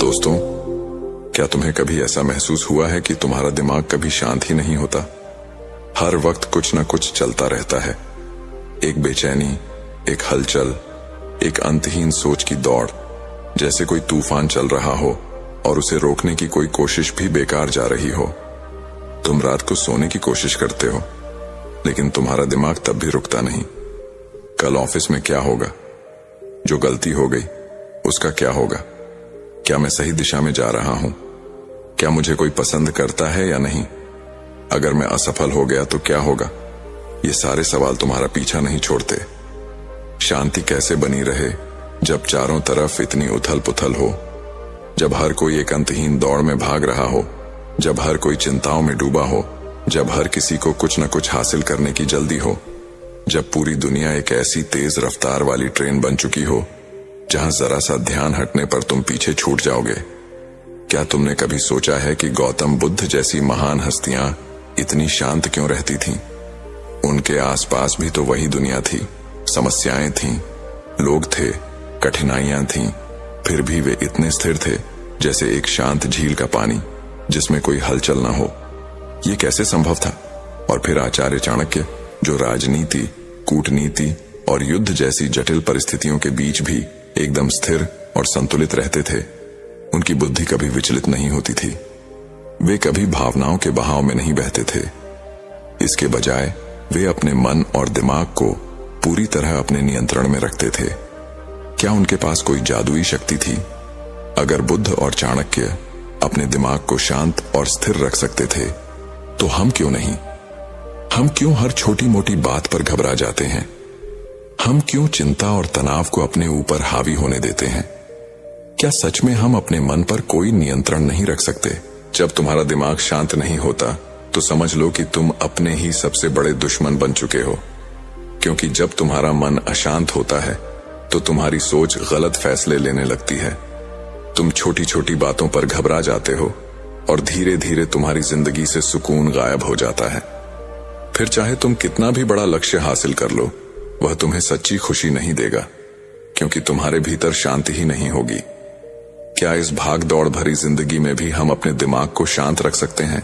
दोस्तों, क्या तुम्हें कभी ऐसा महसूस हुआ है कि तुम्हारा दिमाग कभी शांत ही नहीं होता? हर वक्त कुछ न कुछ चलता रहता है। एक बेचैनी, एक हलचल, एक अंतहीन सोच की दौड़, जैसे कोई तूफान चल रहा हो और उसे रोकने की कोई कोशिश भी बेकार जा रही हो। तुम रात को सोने की कोशिश करते हो, लेकिन तुम्हारा दिमाग तब भी रुकता नहीं। कल ऑफिस में क्या होगा? जो गलती हो गई उसका क्या होगा? क्या मैं सही दिशा में जा रहा हूं? क्या मुझे कोई पसंद करता है या नहीं? अगर मैं असफल हो गया तो क्या होगा? ये सारे सवाल तुम्हारा पीछा नहीं छोड़ते। शांति कैसे बनी रहे जब चारों तरफ इतनी उथल पुथल हो, जब हर कोई एक अंतहीन दौड़ में भाग रहा हो, जब हर कोई चिंताओं में डूबा हो, जब हर किसी को कुछ न कुछ हासिल करने की जल्दी हो, जब पूरी दुनिया एक ऐसी तेज रफ्तार वाली ट्रेन बन चुकी हो जहां जरा सा ध्यान हटने पर तुम पीछे छूट जाओगे। क्या तुमने कभी सोचा है कि गौतम बुद्ध जैसी महान हस्तियां इतनी शांत क्यों रहती थीं? उनके आसपास भी तो वही दुनिया थी, समस्याएं थीं, लोग थे, कठिनाइयां थीं, फिर भी वे इतने स्थिर थे जैसे एक शांत झील का पानी जिसमें कोई हलचल न हो। ये कैसे संभव था? और फिर आचार्य चाणक्य, जो राजनीति, कूटनीति और युद्ध जैसी जटिल परिस्थितियों के बीच भी एकदम स्थिर और संतुलित रहते थे, उनकी बुद्धि कभी विचलित नहीं होती थी। वे कभी भावनाओं के बहाव में नहीं बहते थे। इसके बजाय वे अपने मन और दिमाग को पूरी तरह अपने नियंत्रण में रखते थे। क्या उनके पास कोई जादुई शक्ति थी? अगर बुद्ध और चाणक्य अपने दिमाग को शांत और स्थिर रख सकते थे, तो हम क्यों नहीं? हम क्यों हर छोटी मोटी बात पर घबरा जाते हैं? हम क्यों चिंता और तनाव को अपने ऊपर हावी होने देते हैं? क्या सच में हम अपने मन पर कोई नियंत्रण नहीं रख सकते? जब तुम्हारा दिमाग शांत नहीं होता तो समझ लो कि तुम अपने ही सबसे बड़े दुश्मन बन चुके हो। क्योंकि जब तुम्हारा मन अशांत होता है तो तुम्हारी सोच गलत फैसले लेने लगती है। तुम छोटी छोटी बातों पर घबरा जाते हो और धीरे धीरे तुम्हारी जिंदगी से सुकून गायब हो जाता है। फिर चाहे तुम कितना भी बड़ा लक्ष्य हासिल कर लो, वह तुम्हें सच्ची खुशी नहीं देगा, क्योंकि तुम्हारे भीतर शांति ही नहीं होगी। क्या इस भाग दौड़ भरी जिंदगी में भी हम अपने दिमाग को शांत रख सकते हैं?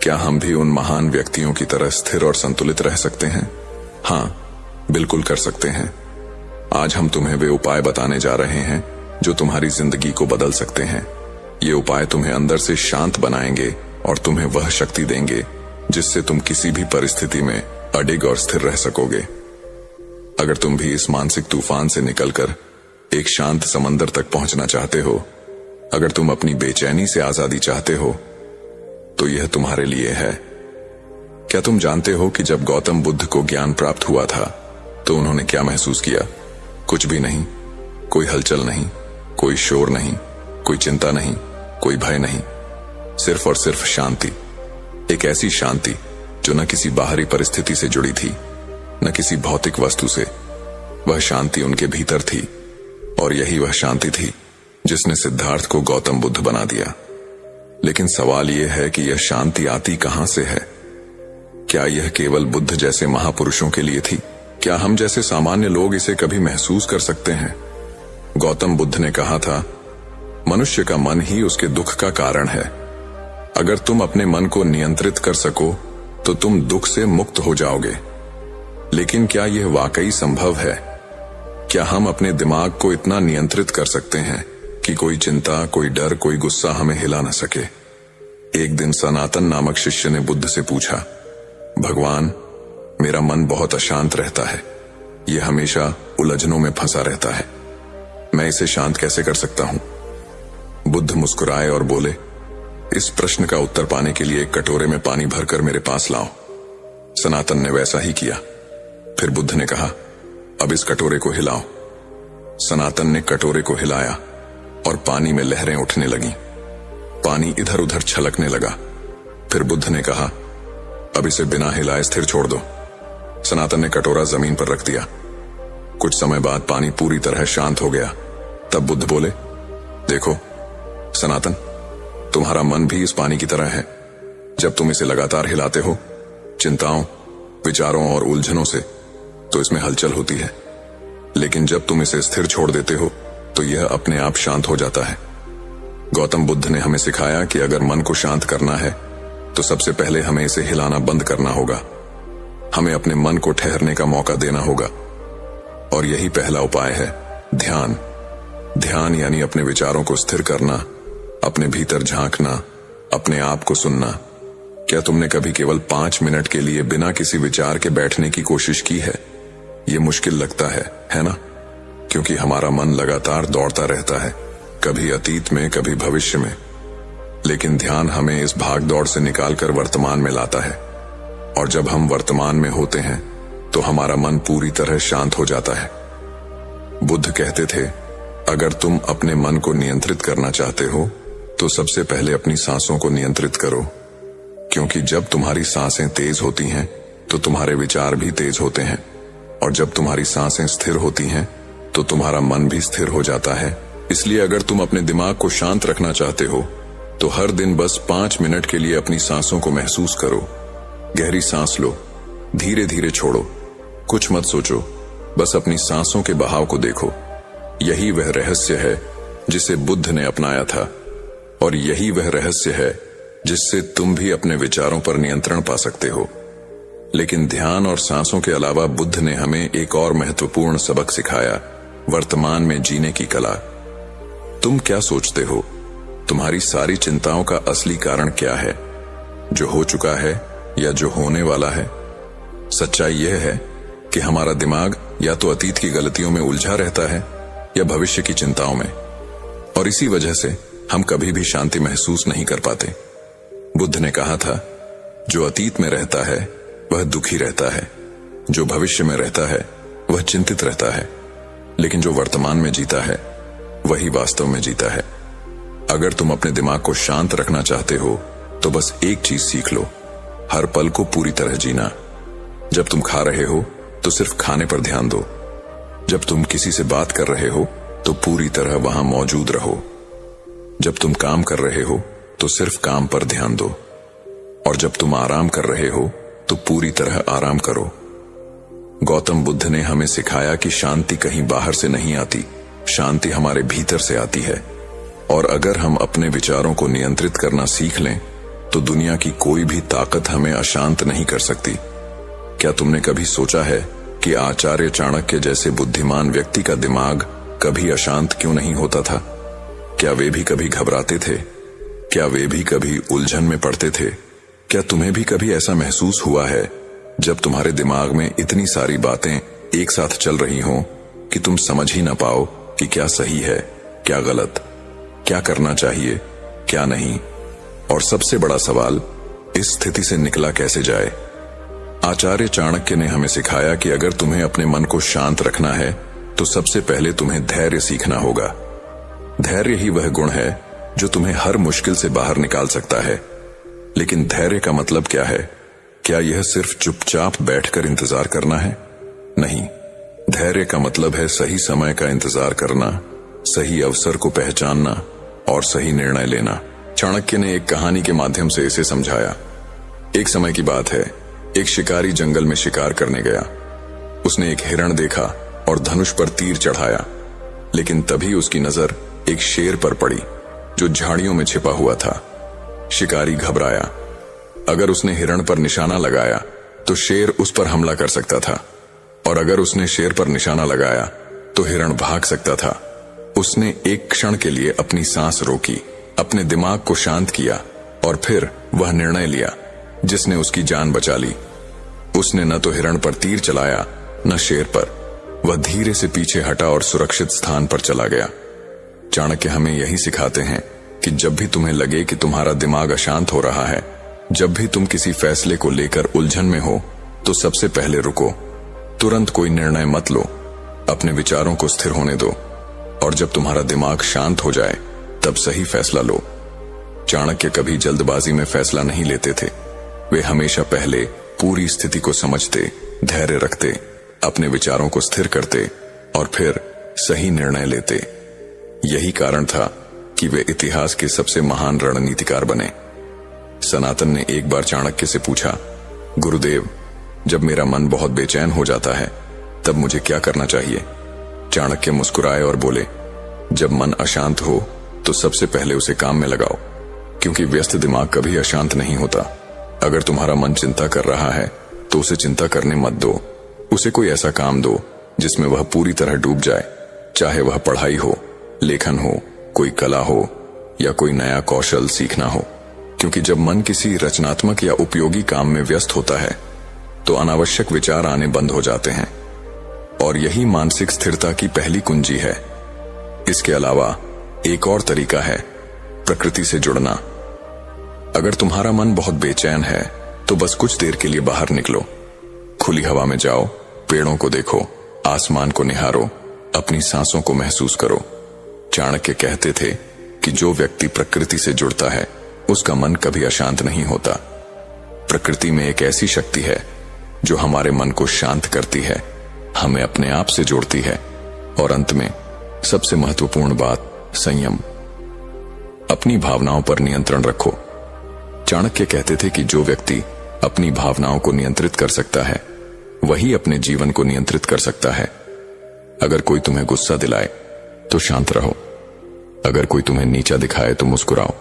क्या हम भी उन महान व्यक्तियों की तरह स्थिर और संतुलित रह सकते हैं? हाँ, बिल्कुल कर सकते हैं। आज हम तुम्हें वे उपाय बताने जा रहे हैं जो तुम्हारी जिंदगी को बदल सकते हैं। ये उपाय तुम्हें अंदर से शांत बनाएंगे और तुम्हें वह शक्ति देंगे जिससे तुम किसी भी परिस्थिति में अडिग और स्थिर रह सकोगे। अगर तुम भी इस मानसिक तूफान से निकलकर एक शांत समंदर तक पहुंचना चाहते हो, अगर तुम अपनी बेचैनी से आजादी चाहते हो, तो यह तुम्हारे लिए है। क्या तुम जानते हो कि जब गौतम बुद्ध को ज्ञान प्राप्त हुआ था तो उन्होंने क्या महसूस किया? कुछ भी नहीं। कोई हलचल नहीं, कोई शोर नहीं, कोई चिंता नहीं, कोई भय नहीं, सिर्फ और सिर्फ शांति। एक ऐसी शांति जो न किसी बाहरी परिस्थिति से जुड़ी थी, न किसी भौतिक वस्तु से। वह शांति उनके भीतर थी, और यही वह शांति थी जिसने सिद्धार्थ को गौतम बुद्ध बना दिया। लेकिन सवाल यह है कि यह शांति आती कहां से है? क्या यह केवल बुद्ध जैसे महापुरुषों के लिए थी? क्या हम जैसे सामान्य लोग इसे कभी महसूस कर सकते हैं? गौतम बुद्ध ने कहा था, मनुष्य का मन ही उसके दुख का कारण है। अगर तुम अपने मन को नियंत्रित कर सको तो तुम दुख से मुक्त हो जाओगे। लेकिन क्या यह वाकई संभव है? क्या हम अपने दिमाग को इतना नियंत्रित कर सकते हैं कि कोई चिंता, कोई डर, कोई गुस्सा हमें हिला न सके? एक दिन सनातन नामक शिष्य ने बुद्ध से पूछा, भगवान, मेरा मन बहुत अशांत रहता है। यह हमेशा उलझनों में फंसा रहता है। मैं इसे शांत कैसे कर सकता हूं? बुद्ध मुस्कुराए और बोले, इस प्रश्न का उत्तर पाने के लिए एक कटोरे में पानी भरकर मेरे पास लाओ। सनातन ने वैसा ही किया। फिर बुद्ध ने कहा, अब इस कटोरे को हिलाओ। सनातन ने कटोरे को हिलाया और पानी में लहरें उठने लगीं। पानी इधर उधर छलकने लगा। फिर बुद्ध ने कहा, अब इसे बिना हिलाए स्थिर छोड़ दो। सनातन ने कटोरा जमीन पर रख दिया। कुछ समय बाद पानी पूरी तरह शांत हो गया। तब बुद्ध बोले, देखो सनातन, तुम्हारा मन भी इस पानी की तरह है। जब तुम इसे लगातार हिलाते हो, चिंताओं, विचारों और उलझनों से, तो इसमें हलचल होती है। लेकिन जब तुम इसे स्थिर छोड़ देते हो तो यह अपने आप शांत हो जाता है। गौतम बुद्ध ने हमें सिखाया कि अगर मन को शांत करना है तो सबसे पहले हमें इसे हिलाना बंद करना होगा। हमें अपने मन को ठहरने का मौका देना होगा और यही पहला उपाय है, ध्यान। ध्यान यानी अपने विचारों को स्थिर करना, अपने भीतर झांकना, अपने आप को सुनना। क्या तुमने कभी केवल 5 मिनट के लिए बिना किसी विचार के बैठने की कोशिश की है? ये मुश्किल लगता है ना? क्योंकि हमारा मन लगातार दौड़ता रहता है, कभी अतीत में, कभी भविष्य में। लेकिन ध्यान हमें इस भाग दौड़ से निकालकर वर्तमान में लाता है, और जब हम वर्तमान में होते हैं तो हमारा मन पूरी तरह शांत हो जाता है। बुद्ध कहते थे, अगर तुम अपने मन को नियंत्रित करना चाहते हो तो सबसे पहले अपनी सांसों को नियंत्रित करो, क्योंकि जब तुम्हारी सांसें तेज होती हैं तो तुम्हारे विचार भी तेज होते हैं, और जब तुम्हारी सांसें स्थिर होती हैं तो तुम्हारा मन भी स्थिर हो जाता है। इसलिए अगर तुम अपने दिमाग को शांत रखना चाहते हो तो हर दिन बस 5 मिनट के लिए अपनी सांसों को महसूस करो। गहरी सांस लो, धीरे धीरे छोड़ो, कुछ मत सोचो, बस अपनी सांसों के बहाव को देखो। यही वह रहस्य है जिसे बुद्ध ने अपनाया था, और यही वह रहस्य है जिससे तुम भी अपने विचारों पर नियंत्रण पा सकते हो। लेकिन ध्यान और सांसों के अलावा बुद्ध ने हमें एक और महत्वपूर्ण सबक सिखाया, वर्तमान में जीने की कला। तुम क्या सोचते हो? तुम्हारी सारी चिंताओं का असली कारण क्या है? जो हो चुका है या जो होने वाला है? सच्चाई यह है कि हमारा दिमाग या तो अतीत की गलतियों में उलझा रहता है या भविष्य की चिंताओं में, और इसी वजह से हम कभी भी शांति महसूस नहीं कर पाते। बुद्ध ने कहा था, जो अतीत में रहता है वह दुखी रहता है, जो भविष्य में रहता है वह चिंतित रहता है, लेकिन जो वर्तमान में जीता है वही वास्तव में जीता है। अगर तुम अपने दिमाग को शांत रखना चाहते हो तो बस एक चीज सीख लो, हर पल को पूरी तरह जीना। जब तुम खा रहे हो तो सिर्फ खाने पर ध्यान दो, जब तुम किसी से बात कर रहे हो तो पूरी तरह वहां मौजूद रहो, जब तुम काम कर रहे हो तो सिर्फ काम पर ध्यान दो, और जब तुम आराम कर रहे हो तो पूरी तरह आराम करो। गौतम बुद्ध ने हमें सिखाया कि शांति कहीं बाहर से नहीं आती, शांति हमारे भीतर से आती है, और अगर हम अपने विचारों को नियंत्रित करना सीख लें तो दुनिया की कोई भी ताकत हमें अशांत नहीं कर सकती। क्या तुमने कभी सोचा है कि आचार्य चाणक्य जैसे बुद्धिमान व्यक्ति का दिमाग कभी अशांत क्यों नहीं होता था? क्या वे भी कभी घबराते थे? क्या वे भी कभी उलझन में पड़ते थे? क्या तुम्हें भी कभी ऐसा महसूस हुआ है जब तुम्हारे दिमाग में इतनी सारी बातें एक साथ चल रही हों कि तुम समझ ही ना पाओ कि क्या सही है, क्या गलत, क्या करना चाहिए, क्या नहीं? और सबसे बड़ा सवाल, इस स्थिति से निकला कैसे जाए? आचार्य चाणक्य ने हमें सिखाया कि अगर तुम्हें अपने मन को शांत रखना है तो सबसे पहले तुम्हें धैर्य सीखना होगा। धैर्य ही वह गुण है जो तुम्हें हर मुश्किल से बाहर निकाल सकता है। लेकिन धैर्य का मतलब क्या है? क्या यह सिर्फ चुपचाप बैठकर इंतजार करना है? नहीं, धैर्य का मतलब है सही समय का इंतजार करना, सही अवसर को पहचानना और सही निर्णय लेना। चाणक्य ने एक कहानी के माध्यम से इसे समझाया। एक समय की बात है, एक शिकारी जंगल में शिकार करने गया। उसने एक हिरण देखा और धनुष पर तीर चढ़ाया, लेकिन तभी उसकी नजर एक शेर पर पड़ी जो झाड़ियों में छिपा हुआ था। शिकारी घबराया। अगर उसने हिरण पर निशाना लगाया तो शेर उस पर हमला कर सकता था, और अगर उसने शेर पर निशाना लगाया तो हिरण भाग सकता था। उसने एक क्षण के लिए अपनी सांस रोकी, अपने दिमाग को शांत किया, और फिर वह निर्णय लिया जिसने उसकी जान बचा ली। उसने न तो हिरण पर तीर चलाया न शेर पर। वह धीरे से पीछे हटा और सुरक्षित स्थान पर चला गया। चाणक्य हमें यही सिखाते हैं कि जब भी तुम्हें लगे कि तुम्हारा दिमाग अशांत हो रहा है, जब भी तुम किसी फैसले को लेकर उलझन में हो, तो सबसे पहले रुको। तुरंत कोई निर्णय मत लो, अपने विचारों को स्थिर होने दो, और जब तुम्हारा दिमाग शांत हो जाए तब सही फैसला लो। चाणक्य कभी जल्दबाजी में फैसला नहीं लेते थे। वे हमेशा पहले पूरी स्थिति को समझते, धैर्य रखते, अपने विचारों को स्थिर करते और फिर सही निर्णय लेते। यही कारण था कि वे इतिहास के सबसे महान रणनीतिकार बने। सनातन ने एक बार चाणक्य से पूछा, गुरुदेव, जब मेरा मन बहुत बेचैन हो जाता है तब मुझे क्या करना चाहिए? चाणक्य मुस्कुराए और बोले, जब मन अशांत हो तो सबसे पहले उसे काम में लगाओ, क्योंकि व्यस्त दिमाग कभी अशांत नहीं होता। अगर तुम्हारा मन चिंता कर रहा है तो उसे चिंता करने मत दो। उसे कोई ऐसा काम दो जिसमें वह पूरी तरह डूब जाए, चाहे वह पढ़ाई हो, लेखन हो, कोई कला हो या कोई नया कौशल सीखना हो। क्योंकि जब मन किसी रचनात्मक या उपयोगी काम में व्यस्त होता है तो अनावश्यक विचार आने बंद हो जाते हैं, और यही मानसिक स्थिरता की पहली कुंजी है। इसके अलावा एक और तरीका है प्रकृति से जुड़ना। अगर तुम्हारा मन बहुत बेचैन है तो बस कुछ देर के लिए बाहर निकलो, खुली हवा में जाओ, पेड़ों को देखो, आसमान को निहारो, अपनी सांसों को महसूस करो। चाणक्य कहते थे कि जो व्यक्ति प्रकृति से जुड़ता है उसका मन कभी अशांत नहीं होता। प्रकृति में एक ऐसी शक्ति है जो हमारे मन को शांत करती है, हमें अपने आप से जोड़ती है, और अंत में सबसे महत्वपूर्ण बात, संयम। अपनी भावनाओं पर नियंत्रण रखो। चाणक्य कहते थे कि जो व्यक्ति अपनी भावनाओं को नियंत्रित कर सकता है वही अपने जीवन को नियंत्रित कर सकता है। अगर कोई तुम्हें गुस्सा दिलाए तो शांत रहो, अगर कोई तुम्हें नीचा दिखाए तो मुस्कुराओ,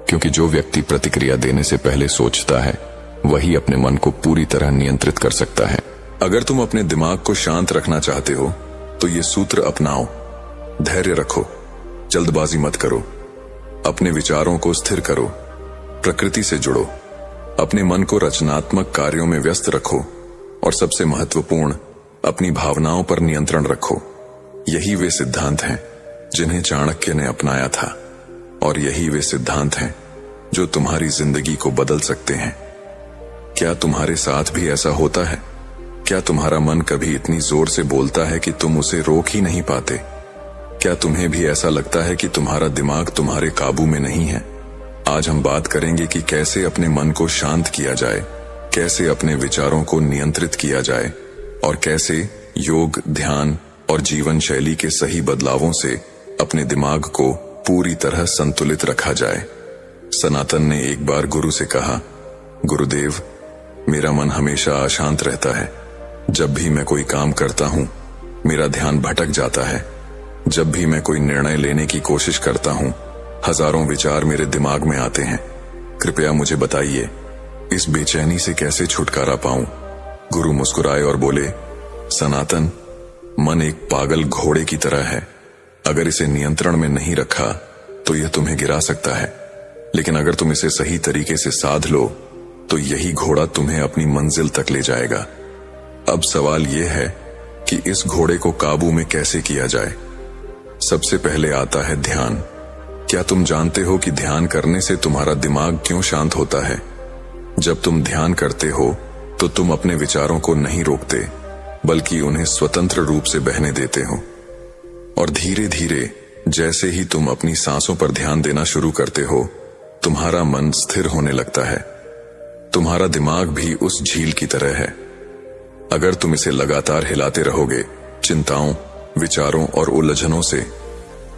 क्योंकि जो व्यक्ति प्रतिक्रिया देने से पहले सोचता है वही अपने मन को पूरी तरह नियंत्रित कर सकता है। अगर तुम अपने दिमाग को शांत रखना चाहते हो तो ये सूत्र अपनाओ। धैर्य रखो, जल्दबाजी मत करो, अपने विचारों को स्थिर करो, प्रकृति से जुड़ो, अपने मन को रचनात्मक कार्यों में व्यस्त रखो, और सबसे महत्वपूर्ण, अपनी भावनाओं पर नियंत्रण रखो। यही वे सिद्धांत हैं जिन्हें चाणक्य ने अपनाया था, और यही वे सिद्धांत हैं जो तुम्हारी जिंदगी को बदल सकते हैं। क्या तुम्हारे साथ भी ऐसा होता है? क्या तुम्हारा मन कभी इतनी जोर से बोलता है कि तुम उसे रोक ही नहीं पाते? क्या तुम्हें भी ऐसा लगता है कि तुम्हारा दिमाग तुम्हारे काबू में नहीं है? आज हम बात करेंगे कि कैसे अपने मन को शांत किया जाए, कैसे अपने विचारों को नियंत्रित किया जाए, और कैसे योग, ध्यान और जीवन शैली के सही बदलावों से अपने दिमाग को पूरी तरह संतुलित रखा जाए। सनातन ने एक बार गुरु से कहा, गुरुदेव, मेरा मन हमेशा अशांत रहता है। जब भी मैं कोई काम करता हूँ मेरा ध्यान भटक जाता है। जब भी मैं कोई निर्णय लेने की कोशिश करता हूँ हजारों विचार मेरे दिमाग में आते हैं। कृपया मुझे बताइए, इस बेचैनी से कैसे छुटकारा पाऊं? गुरु मुस्कुराए और बोले, सनातन, मन एक पागल घोड़े की तरह है। अगर इसे नियंत्रण में नहीं रखा तो यह तुम्हें गिरा सकता है, लेकिन अगर तुम इसे सही तरीके से साध लो तो यही घोड़ा तुम्हें अपनी मंजिल तक ले जाएगा। अब सवाल यह है कि इस घोड़े को काबू में कैसे किया जाए। सबसे पहले आता है ध्यान। क्या तुम जानते हो कि ध्यान करने से तुम्हारा दिमाग क्यों शांत होता है? जब तुम ध्यान करते हो तो तुम अपने विचारों को नहीं रोकते, बल्कि उन्हें स्वतंत्र रूप से बहने देते हो। और धीरे धीरे जैसे ही तुम अपनी सांसों पर ध्यान देना शुरू करते हो, तुम्हारा मन स्थिर होने लगता है। तुम्हारा दिमाग भी उस झील की तरह है। अगर तुम इसे लगातार हिलाते रहोगे चिंताओं, विचारों और उलझनों से,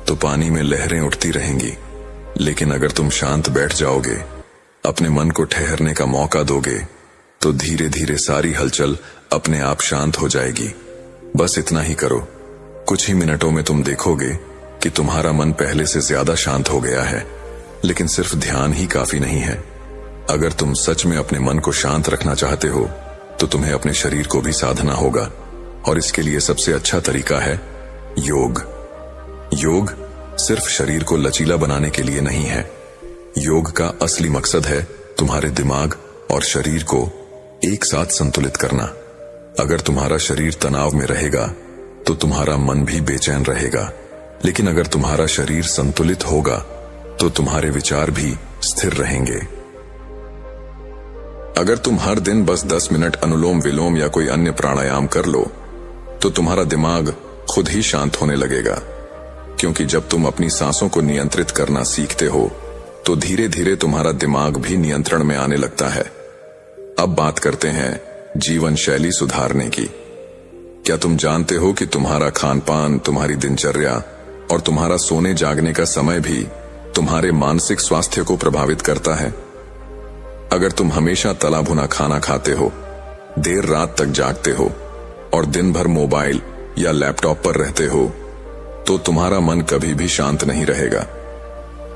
तो पानी में लहरें उठती रहेंगी। लेकिन अगर तुम शांत बैठ जाओगे, अपने मन को ठहरने का मौका दोगे, तो धीरे धीरे सारी हलचल अपने आप शांत हो जाएगी। बस इतना ही करो, कुछ ही मिनटों में तुम देखोगे कि तुम्हारा मन पहले से ज्यादा शांत हो गया है। लेकिन सिर्फ ध्यान ही काफी नहीं है। अगर तुम सच में अपने मन को शांत रखना चाहते हो तो तुम्हें अपने शरीर को भी साधना होगा, और इसके लिए सबसे अच्छा तरीका है योग। योग सिर्फ शरीर को लचीला बनाने के लिए नहीं है। योग का असली मकसद है तुम्हारे दिमाग और शरीर को एक साथ संतुलित करना। अगर तुम्हारा शरीर तनाव में रहेगा तो तुम्हारा मन भी बेचैन रहेगा, लेकिन अगर तुम्हारा शरीर संतुलित होगा तो तुम्हारे विचार भी स्थिर रहेंगे। अगर तुम हर दिन बस 10 मिनट अनुलोम विलोम या कोई अन्य प्राणायाम कर लो तो तुम्हारा दिमाग खुद ही शांत होने लगेगा, क्योंकि जब तुम अपनी सांसों को नियंत्रित करना सीखते हो तो धीरे धीरे तुम्हारा दिमाग भी नियंत्रण में आने लगता है। अब बात करते हैं जीवन शैली सुधारने की। क्या तुम जानते हो कि तुम्हारा खान पान, तुम्हारी दिनचर्या और तुम्हारा सोने जागने का समय भी तुम्हारे मानसिक स्वास्थ्य को प्रभावित करता है? अगर तुम हमेशा तला भुना खाना खाते हो, देर रात तक जागते हो और दिन भर मोबाइल या लैपटॉप पर रहते हो, तो तुम्हारा मन कभी भी शांत नहीं रहेगा।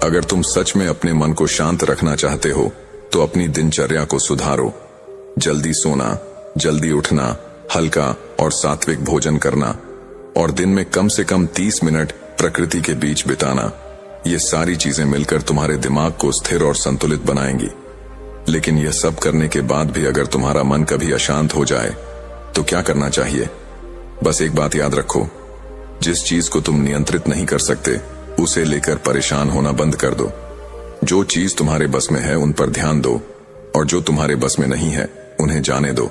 अगर तुम सच में अपने मन को शांत रखना चाहते हो तो अपनी दिनचर्या को सुधारो। जल्दी सोना, जल्दी उठना, हल्का और सात्विक भोजन करना और दिन में कम से कम 30 मिनट प्रकृति के बीच बिताना, ये सारी चीजें मिलकर तुम्हारे दिमाग को स्थिर और संतुलित बनाएंगी। लेकिन यह सब करने के बाद भी अगर तुम्हारा मन कभी अशांत हो जाए तो क्या करना चाहिए? बस एक बात याद रखो, जिस चीज को तुम नियंत्रित नहीं कर सकते उसे लेकर परेशान होना बंद कर दो। जो चीज तुम्हारे बस में है उन पर ध्यान दो और जो तुम्हारे बस में नहीं है उन्हें जाने दो।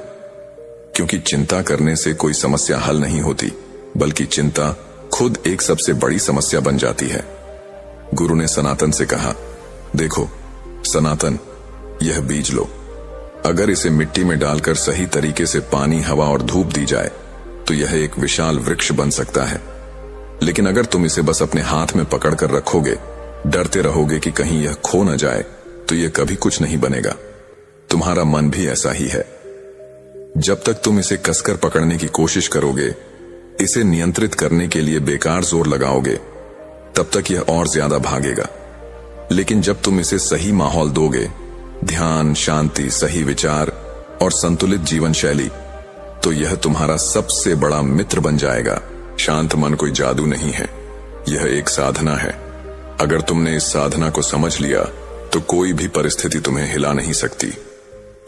क्योंकि चिंता करने से कोई समस्या हल नहीं होती, बल्कि चिंता खुद एक सबसे बड़ी समस्या बन जाती है। गुरु ने सनातन से कहा, देखो सनातन, यह बीज लो। अगर इसे मिट्टी में डालकर सही तरीके से पानी, हवा और धूप दी जाए तो यह एक विशाल वृक्ष बन सकता है। लेकिन अगर तुम इसे बस अपने हाथ में पकड़कर रखोगे, डरते रहोगे कि कहीं यह खो न जाए, तो यह कभी कुछ नहीं बनेगा। तुम्हारा मन भी ऐसा ही है। जब तक तुम इसे कसकर पकड़ने की कोशिश करोगे, इसे नियंत्रित करने के लिए बेकार जोर लगाओगे, तब तक यह और ज्यादा भागेगा। लेकिन जब तुम इसे सही माहौल दोगे, ध्यान, शांति, सही विचार और संतुलित जीवन शैली, तो यह तुम्हारा सबसे बड़ा मित्र बन जाएगा। शांत मन कोई जादू नहीं है, यह एक साधना है। अगर तुमने इस साधना को समझ लिया तो कोई भी परिस्थिति तुम्हें हिला नहीं सकती।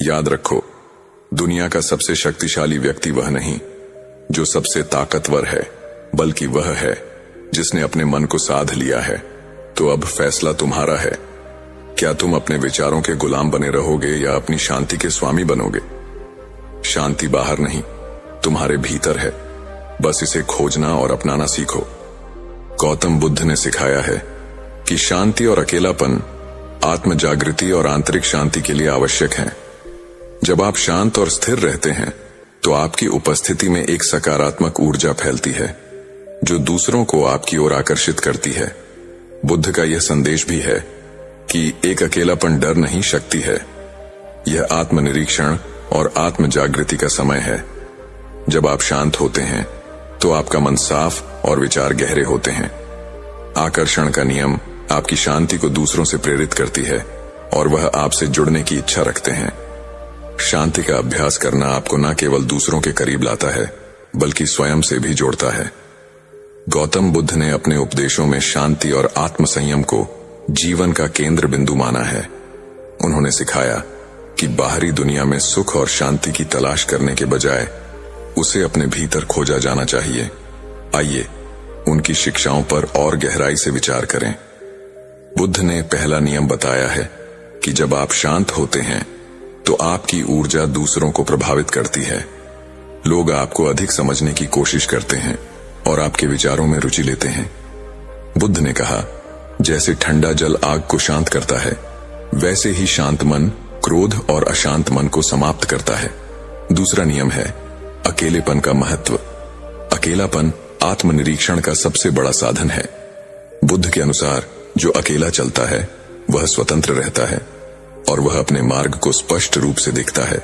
याद रखो, दुनिया का सबसे शक्तिशाली व्यक्ति वह नहीं जो सबसे ताकतवर है, बल्कि वह है जिसने अपने मन को साध लिया है। तो अब फैसला तुम्हारा है, क्या तुम अपने विचारों के गुलाम बने रहोगे या अपनी शांति के स्वामी बनोगे? शांति बाहर नहीं, तुम्हारे भीतर है। बस इसे खोजना और अपनाना सीखो। गौतम बुद्ध ने सिखाया है कि शांति और अकेलापन आत्म जागृति और आंतरिक शांति के लिए आवश्यक है। जब आप शांत और स्थिर रहते हैं तो आपकी उपस्थिति में एक सकारात्मक ऊर्जा फैलती है जो दूसरों को आपकी ओर आकर्षित करती है। बुद्ध का यह संदेश भी है कि एक अकेलापन डर नहीं, शक्ति है। यह आत्मनिरीक्षण और आत्म जागृति का समय है। जब आप शांत होते हैं तो आपका मन साफ और विचार गहरे होते हैं। आकर्षण का नियम आपकी शांति को दूसरों से प्रेरित करती है और वह आपसे जुड़ने की इच्छा रखते हैं। शांति का अभ्यास करना आपको न केवल दूसरों के करीब लाता है, बल्कि स्वयं से भी जोड़ता है। गौतम बुद्ध ने अपने उपदेशों में शांति और आत्म संयम को जीवन का केंद्र बिंदु माना है। उन्होंने सिखाया कि बाहरी दुनिया में सुख और शांति की तलाश करने के बजाय उसे अपने भीतर खोजा जाना चाहिए। आइए उनकी शिक्षाओं पर और गहराई से विचार करें। बुद्ध ने पहला नियम बताया है कि जब आप शांत होते हैं तो आपकी ऊर्जा दूसरों को प्रभावित करती है। लोग आपको अधिक समझने की कोशिश करते हैं और आपके विचारों में रुचि लेते हैं। बुद्ध ने कहा, जैसे ठंडा जल आग को शांत करता है, वैसे ही शांत मन क्रोध और अशांत मन को समाप्त करता है। दूसरा नियम है अकेलेपन का महत्व। अकेलापन आत्मनिरीक्षण का सबसे बड़ा साधन है। बुद्ध के अनुसार जो अकेला चलता है वह स्वतंत्र रहता है और वह अपने मार्ग को स्पष्ट रूप से देखता है।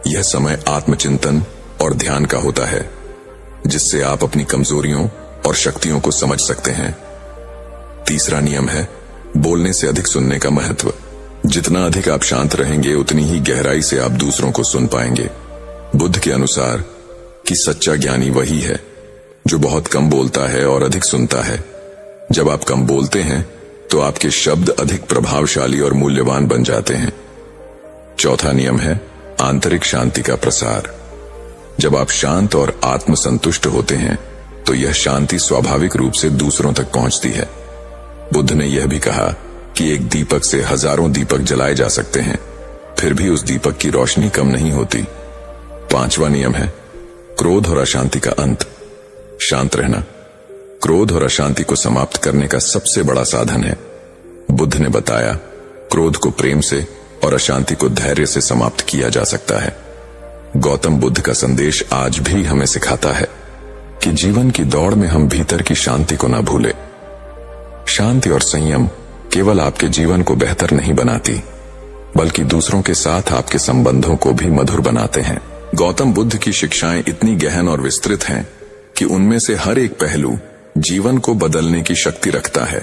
यह समय आत्मचिंतन और ध्यान का होता है, जिससे आप अपनी कमजोरियों और शक्तियों को समझ सकते हैं। तीसरा नियम है बोलने से अधिक सुनने का महत्व। जितना अधिक आप शांत रहेंगे, उतनी ही गहराई से आप दूसरों को सुन पाएंगे। बुद्ध के अनुसार कि सच्चा ज्ञानी वही है जो बहुत कम बोलता है और अधिक सुनता है। जब आप कम बोलते हैं तो आपके शब्द अधिक प्रभावशाली और मूल्यवान बन जाते हैं। चौथा नियम है आंतरिक शांति का प्रसार। जब आप शांत और आत्मसंतुष्ट होते हैं तो यह शांति स्वाभाविक रूप से दूसरों तक पहुंचती है। बुद्ध ने यह भी कहा कि एक दीपक से हजारों दीपक जलाए जा सकते हैं, फिर भी उस दीपक की रोशनी कम नहीं होती। पांचवा नियम है क्रोध और अशांति का अंत। शांत रहना क्रोध और अशांति को समाप्त करने का सबसे बड़ा साधन है। बुद्ध ने बताया, क्रोध को प्रेम से और अशांति को धैर्य से समाप्त किया जा सकता है। गौतम बुद्ध का संदेश आज भी हमें सिखाता है कि जीवन की दौड़ में हम भीतर की शांति को न भूलें। शांति और संयम केवल आपके जीवन को बेहतर नहीं बनाती, बल्कि दूसरों के साथ आपके संबंधों को भी मधुर बनाते हैं। गौतम बुद्ध की शिक्षाएं इतनी गहन और विस्तृत हैं कि उनमें से हर एक पहलू जीवन को बदलने की शक्ति रखता है।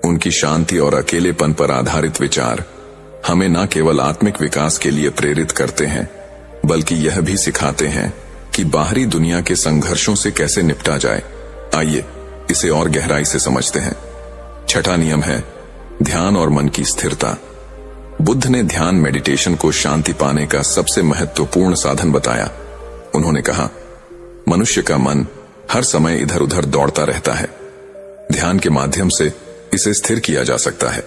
उनकी शांति और अकेलेपन पर आधारित विचार हमें न केवल आत्मिक विकास के लिए प्रेरित करते हैं, बल्कि यह भी सिखाते हैं कि बाहरी दुनिया के संघर्षों से कैसे निपटा जाए। आइए इसे और गहराई से समझते हैं। छठा नियम है ध्यान और मन की स्थिरता। बुद्ध ने ध्यान मेडिटेशन को शांति पाने का सबसे महत्वपूर्ण साधन बताया। उन्होंने कहा, मनुष्य का मन हर समय इधर उधर दौड़ता रहता है। ध्यान के माध्यम से इसे स्थिर किया जा सकता है।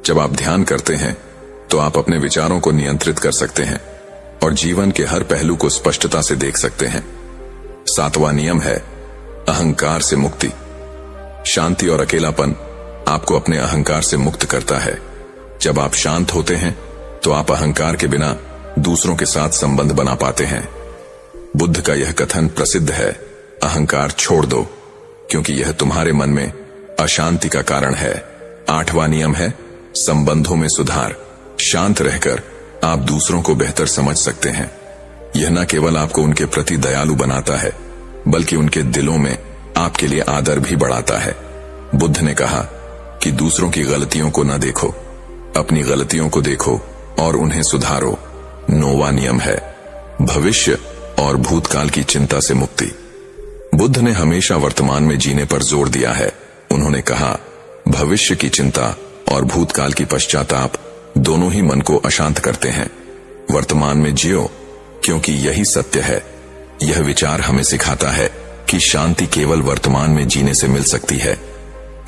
जब आप ध्यान करते हैं तो आप अपने विचारों को नियंत्रित कर सकते हैं और जीवन के हर पहलू को स्पष्टता से देख सकते हैं। सातवां नियम है अहंकार से मुक्ति। शांति और अकेलापन आपको अपने अहंकार से मुक्त करता है। जब आप शांत होते हैं तो आप अहंकार के बिना दूसरों के साथ संबंध बना पाते हैं। बुद्ध का यह कथन प्रसिद्ध है, अहंकार छोड़ दो, क्योंकि यह तुम्हारे मन में अशांति का कारण है। आठवां नियम है संबंधों में सुधार। शांत रहकर आप दूसरों को बेहतर समझ सकते हैं। यह न केवल आपको उनके प्रति दयालु बनाता है, बल्कि उनके दिलों में आपके लिए आदर भी बढ़ाता है। बुद्ध ने कहा कि दूसरों की गलतियों को न देखो, अपनी गलतियों को देखो और उन्हें सुधारो। नौवां नियम है भविष्य और भूतकाल की चिंता से मुक्ति। बुद्ध ने हमेशा वर्तमान में जीने पर जोर दिया है। उन्होंने कहा, भविष्य की चिंता और भूतकाल की पश्चाताप दोनों ही मन को अशांत करते हैं। वर्तमान में जियो, क्योंकि यही सत्य है। यह विचार हमें सिखाता है कि शांति केवल वर्तमान में जीने से मिल सकती है।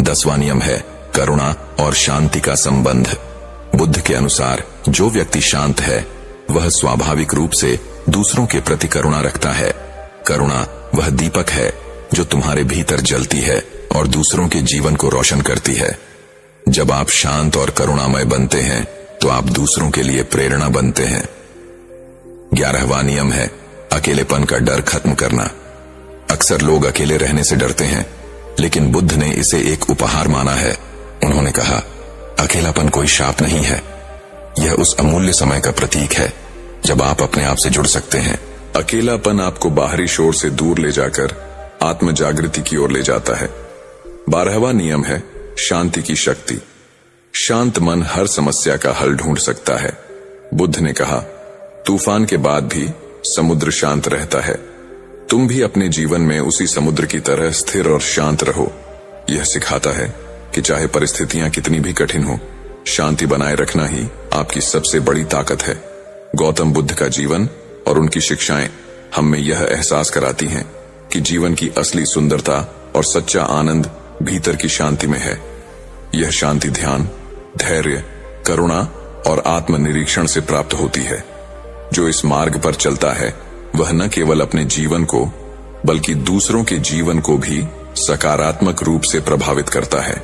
10वां नियम है करुणा और शांति का संबंध। बुद्ध के अनुसार जो व्यक्ति शांत है वह स्वाभाविक रूप से दूसरों के प्रति करुणा रखता है। करुणा वह दीपक है जो तुम्हारे भीतर जलती है और दूसरों के जीवन को रोशन करती है। जब आप शांत और करुणामय बनते हैं तो आप दूसरों के लिए प्रेरणा बनते हैं। 11वां नियम है अकेलेपन का डर खत्म करना। अक्सर लोग अकेले रहने से डरते हैं, लेकिन बुद्ध ने इसे एक उपहार माना है। उन्होंने कहा, अकेलापन कोई शाप नहीं है, यह उस अमूल्य समय का प्रतीक है जब आप अपने आप से जुड़ सकते हैं। अकेलापन आपको बाहरी शोर से दूर ले जाकर आत्म जागृति की ओर ले जाता है। 12वां नियम है शांति की शक्ति। शांत मन हर समस्या का हल ढूंढ सकता है। बुद्ध ने कहा, तूफान के बाद भी समुद्र शांत रहता है। तुम भी अपने जीवन में उसी समुद्र की तरह स्थिर और शांत रहो। यह सिखाता है कि चाहे परिस्थितियां कितनी भी कठिन हो, शांति बनाए रखना ही आपकी सबसे बड़ी ताकत है। गौतम बुद्ध का जीवन और उनकी शिक्षाएं हमें यह एहसास कराती हैं कि जीवन की असली सुंदरता और सच्चा आनंद भीतर की शांति में है। यह शांति ध्यान, धैर्य, करुणा और आत्मनिरीक्षण से प्राप्त होती है। जो इस मार्ग पर चलता है वह न केवल अपने जीवन को बल्कि दूसरों के जीवन को भी सकारात्मक रूप से प्रभावित करता है।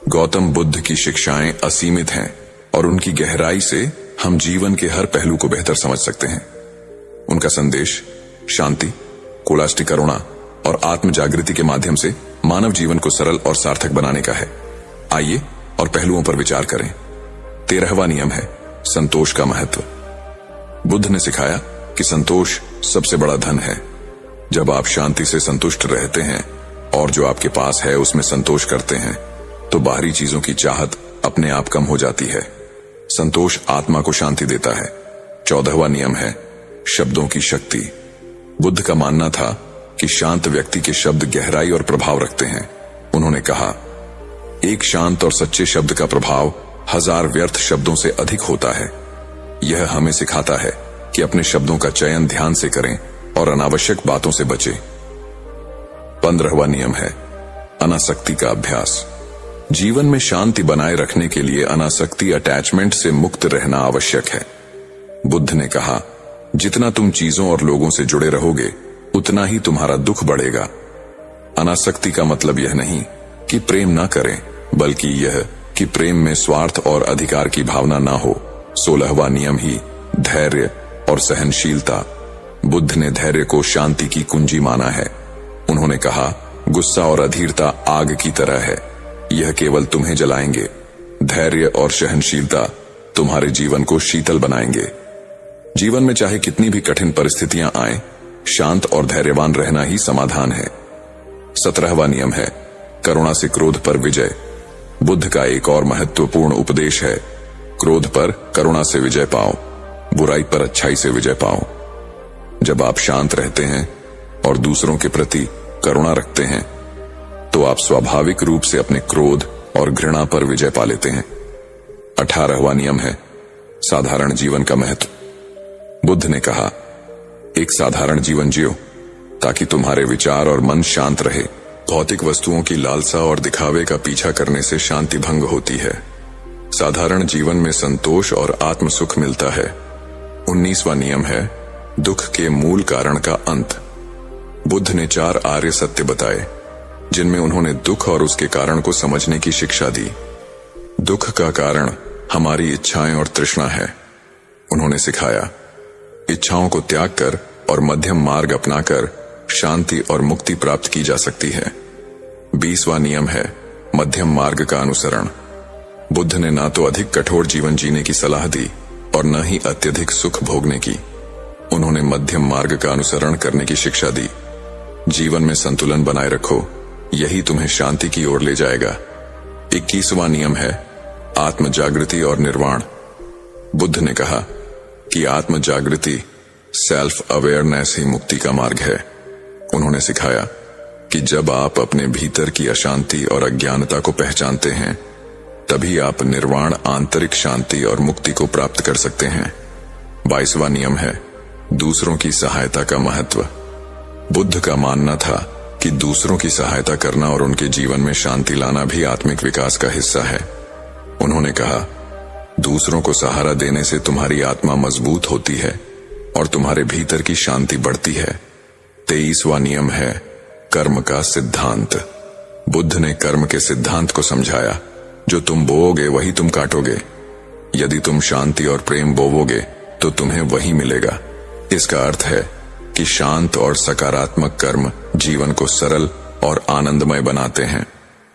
गौतम बुद्ध की शिक्षाएं असीमित हैं और उनकी गहराई से हम जीवन के हर पहलू को बेहतर समझ सकते हैं। उनका संदेश शांति, कोलाष्टिक करुणा और आत्म जागृति के माध्यम से मानव जीवन को सरल और सार्थक बनाने का है। आइए और पहलुओं पर विचार करें। 13वां नियम है संतोष का महत्व। बुद्ध ने सिखाया कि संतोष सबसे बड़ा धन है। जब आप शांति से संतुष्ट रहते हैं और जो आपके पास है उसमें संतोष करते हैं, तो बाहरी चीजों की चाहत अपने आप कम हो जाती है। संतोष आत्मा को शांति देता है। 14वां नियम है शब्दों की शक्ति। बुद्ध का मानना था कि शांत व्यक्ति के शब्द गहराई और प्रभाव रखते हैं। उन्होंने कहा, एक शांत और सच्चे शब्द का प्रभाव 1000 व्यर्थ शब्दों से अधिक होता है। यह हमें सिखाता है कि अपने शब्दों का चयन ध्यान से करें और अनावश्यक बातों से बचें। 15वां नियम है अनासक्ति का अभ्यास। जीवन में शांति बनाए रखने के लिए अनासक्ति, अटैचमेंट से मुक्त रहना आवश्यक है। बुद्ध ने कहा, जितना तुम चीजों और लोगों से जुड़े रहोगे उतना ही तुम्हारा दुख बढ़ेगा। अनासक्ति का मतलब यह नहीं कि प्रेम ना करें, बल्कि यह कि प्रेम में स्वार्थ और अधिकार की भावना ना हो। 16वां नियम ही धैर्य और सहनशीलता। बुद्ध ने धैर्य को शांति की कुंजी माना है। उन्होंने कहा, गुस्सा और अधीरता आग की तरह है, यह केवल तुम्हें जलाएंगे। धैर्य और सहनशीलता तुम्हारे जीवन को शीतल बनाएंगे। जीवन में चाहे कितनी भी कठिन परिस्थितियां आए, शांत और धैर्यवान रहना ही समाधान है। 17वां नियम है करुणा से क्रोध पर विजय। बुद्ध का एक और महत्वपूर्ण उपदेश है, क्रोध पर करुणा से विजय पाओ, बुराई पर अच्छाई से विजय पाओ। जब आप शांत रहते हैं और दूसरों के प्रति करुणा रखते हैं तो आप स्वाभाविक रूप से अपने क्रोध और घृणा पर विजय पा लेते हैं। 18वां नियम है साधारण जीवन का महत्व। बुद्ध ने कहा, एक साधारण जीवन जियो ताकि तुम्हारे विचार और मन शांत रहे। भौतिक वस्तुओं की लालसा और दिखावे का पीछा करने से शांति भंग होती है। साधारण जीवन में संतोष और आत्म सुख मिलता है। 19वां नियम है दुख के मूल कारण का अंत। बुद्ध ने 4 आर्य सत्य बताए जिनमें उन्होंने दुख और उसके कारण को समझने की शिक्षा दी। दुख का कारण हमारी इच्छाएं और तृष्णा है। उन्होंने सिखाया, इच्छाओं को त्याग कर और मध्यम मार्ग अपनाकर शांति और मुक्ति प्राप्त की जा सकती है। 20वां नियम है मध्यम मार्ग का अनुसरण। बुद्ध ने ना तो अधिक कठोर जीवन जीने की सलाह दी और न ही अत्यधिक सुख भोगने की। उन्होंने मध्यम मार्ग का अनुसरण करने की शिक्षा दी। जीवन में संतुलन बनाए रखो, यही तुम्हें शांति की ओर ले जाएगा। 21वां नियम है आत्म जागृति और निर्वाण। बुद्ध ने कहा कि आत्म जागृति सेल्फ अवेयरनेस ही मुक्ति का मार्ग है। उन्होंने सिखाया कि जब आप अपने भीतर की अशांति और अज्ञानता को पहचानते हैं तभी आप निर्वाण आंतरिक शांति और मुक्ति को प्राप्त कर सकते हैं। 22वां नियम है दूसरों की सहायता का महत्व। बुद्ध का मानना था कि दूसरों की सहायता करना और उनके जीवन में शांति लाना भी आत्मिक विकास का हिस्सा है। उन्होंने कहा, दूसरों को सहारा देने से तुम्हारी आत्मा मजबूत होती है और तुम्हारे भीतर की शांति बढ़ती है। 23वां नियम है कर्म का सिद्धांत। बुद्ध ने कर्म के सिद्धांत को समझाया, जो तुम बोओगे वही तुम काटोगे। यदि तुम शांति और प्रेम बोवोगे तो तुम्हें वही मिलेगा। इसका अर्थ है कि शांत और सकारात्मक कर्म जीवन को सरल और आनंदमय बनाते हैं।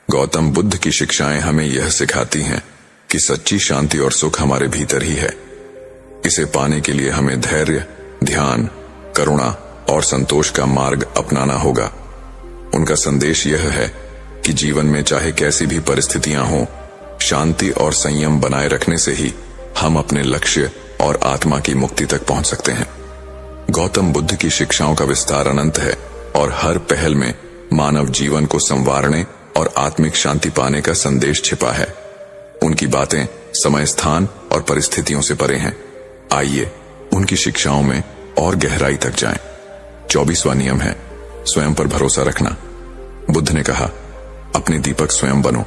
गौतम बुद्ध की शिक्षाएं हमें यह सिखाती हैं कि सच्ची शांति और सुख हमारे भीतर ही है। इसे पाने के लिए हमें धैर्य, ध्यान, करुणा और संतोष का मार्ग अपनाना होगा। उनका संदेश यह है कि जीवन में चाहे कैसी भी परिस्थितियां हों, शांति और संयम बनाए रखने से ही हम अपने लक्ष्य और आत्मा की मुक्ति तक पहुंच सकते हैं। गौतम बुद्ध की शिक्षाओं का विस्तार अनंत है और हर पहल में मानव जीवन को संवारने और आत्मिक शांति पाने का संदेश छिपा है। उनकी बातें समय, स्थान और परिस्थितियों से परे हैं। आइए उनकी शिक्षाओं में और गहराई तक जाएं। 24वां नियम है स्वयं पर भरोसा रखना। बुद्ध ने कहा, अपने दीपक स्वयं बनो।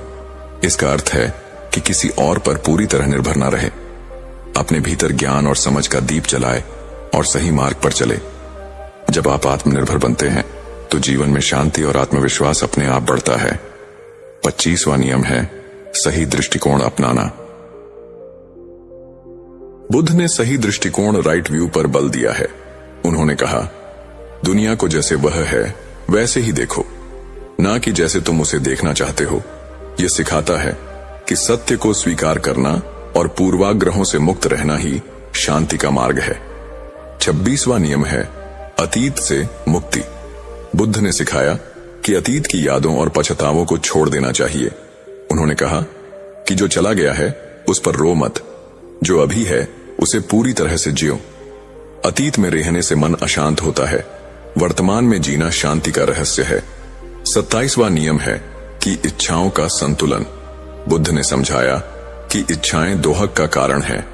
इसका अर्थ है कि किसी और पर पूरी तरह निर्भर न रहे। अपने भीतर ज्ञान और समझ का दीप जलाए और सही मार्ग पर चले। जब आप आत्मनिर्भर बनते हैं तो जीवन में शांति और आत्मविश्वास अपने आप बढ़ता है। 25वां नियम है सही दृष्टिकोण अपनाना। बुद्ध ने सही दृष्टिकोण, राइट व्यू पर बल दिया है। उन्होंने कहा, दुनिया को जैसे वह है वैसे ही देखो, ना कि जैसे तुम उसे देखना चाहते हो। यह सिखाता है कि सत्य को स्वीकार करना और पूर्वाग्रहों से मुक्त रहना ही शांति का मार्ग है। 26वां नियम है अतीत से मुक्ति। बुद्ध ने सिखाया कि अतीत की यादों और पछतावों को छोड़ देना चाहिए। उन्होंने कहा कि जो चला गया है उस पर रो मत, जो अभी है उसे पूरी तरह से जियो। अतीत में रहने से मन अशांत होता है, वर्तमान में जीना शांति का रहस्य है। 27वां नियम है कि इच्छाओं का संतुलन। बुद्ध ने समझाया कि इच्छाएं दोहक का कारण है,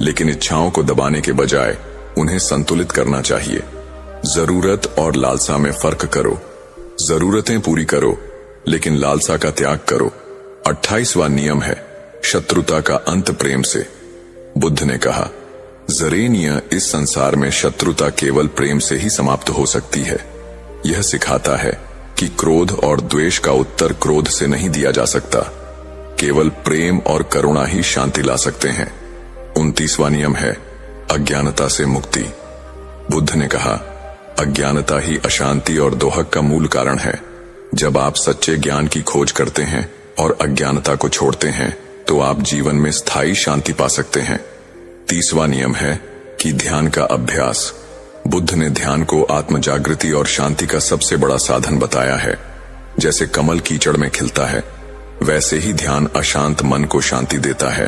लेकिन इच्छाओं को दबाने के बजाय उन्हें संतुलित करना चाहिए। जरूरत और लालसा में फर्क करो। जरूरतें पूरी करो लेकिन लालसा का त्याग करो। 28वां नियम है शत्रुता का अंत प्रेम से। बुद्ध ने कहा, जरेनिया इस संसार में शत्रुता केवल प्रेम से ही समाप्त हो सकती है। यह सिखाता है कि क्रोध और द्वेष का उत्तर क्रोध से नहीं दिया जा सकता। केवल प्रेम और करुणा ही शांति ला सकते हैं। 29वां नियम है अज्ञानता से मुक्ति। बुद्ध ने कहा, अज्ञानता ही अशांति और दोहक का मूल कारण है। जब आप सच्चे ज्ञान की खोज करते हैं और अज्ञानता को छोड़ते हैं तो आप जीवन में स्थायी शांति पा सकते हैं। 30वां नियम है कि ध्यान का अभ्यास। बुद्ध ने ध्यान को आत्म जागृति और शांति का सबसे बड़ा साधन बताया है। जैसे कमल कीचड़ में खिलता है, वैसे ही ध्यान अशांत मन को शांति देता है।